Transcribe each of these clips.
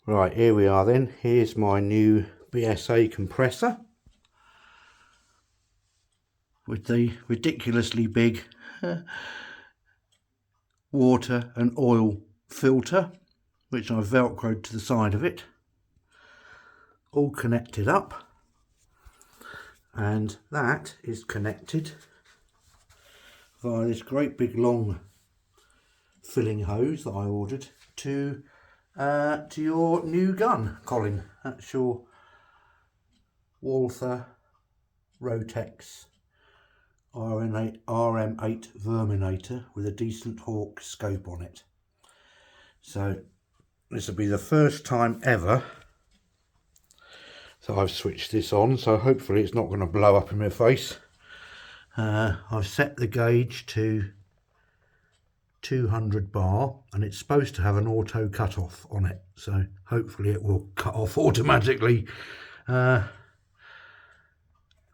Right, here we are then. Here's my new BSA compressor with the ridiculously big water and oil filter, which I've velcroed to the side of it, all connected up, and that is connected via this great big long filling hose that I ordered to your new gun, Colin. That's your Walther Rotex RM8 Verminator with a decent hawk scope on it. So this will be the first time ever that I've switched this on, so hopefully it's not going to blow up in my face. I've set the gauge to 200 bar and it's supposed to have an auto cut off on it, so hopefully it will cut off automatically. Right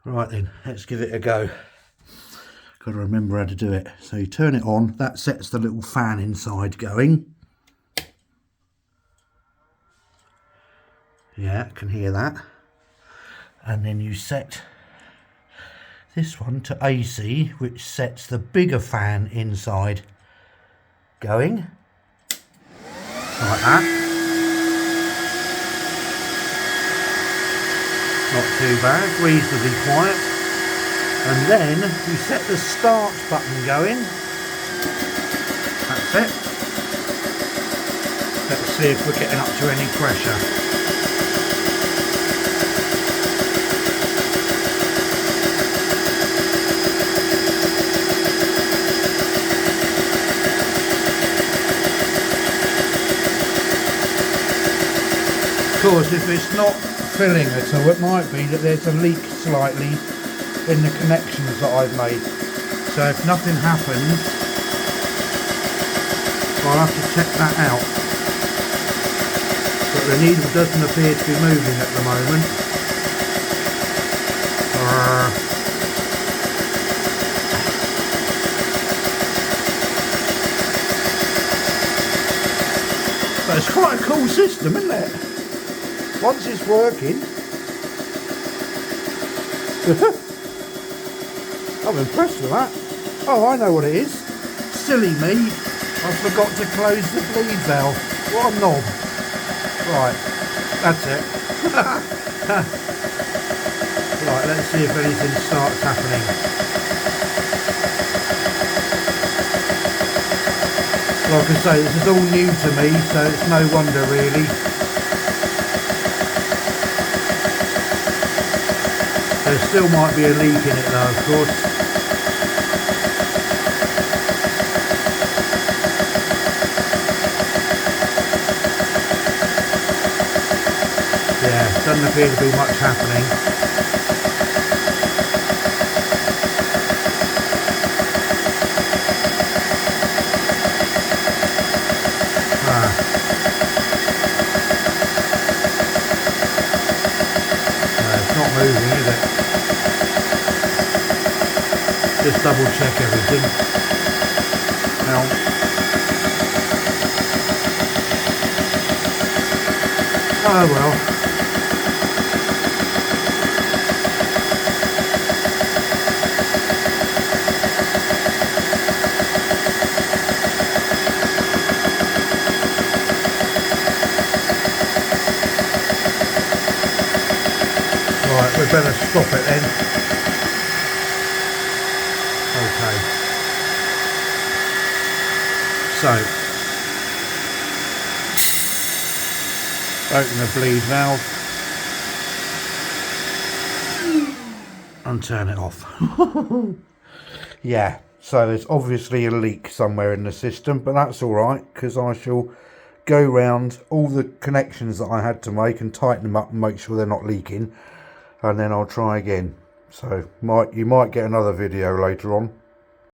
then, let's give it a go. Got to remember how to do it. So you turn it on, that sets the little fan inside going. Yeah, I can hear that. And then you set this one to AC, which sets the bigger fan inside going, like that. Not too bad, reasonably quiet. And then you set the start button going. That's it. Let's see if we're getting up to any pressure. Of course, if it's not filling at all, it might be that there's a leak slightly in the connections that I've made. So if nothing happens, I'll have to check that out. But the needle doesn't appear to be moving at the moment. But it's quite a cool system, isn't it? Once it's working, I'm impressed with that. Oh, I know what it is. Silly me, I forgot to close the bleed valve. What a knob. Right, that's it. Right, let's see if anything starts happening. Like I say, this is all new to me, so it's no wonder really. There still might be a leak in it though, of course. Yeah, doesn't appear to be much happening. It's not moving, is it? Just double check everything. Now, oh well. Right, we better stop it then. Okay. So, open the bleed valve and turn it off. Yeah, so there's obviously a leak somewhere in the system, but that's alright because I shall go round all the connections that I had to make and tighten them up and make sure they're not leaking, and then I'll try again. So you might get another video later on.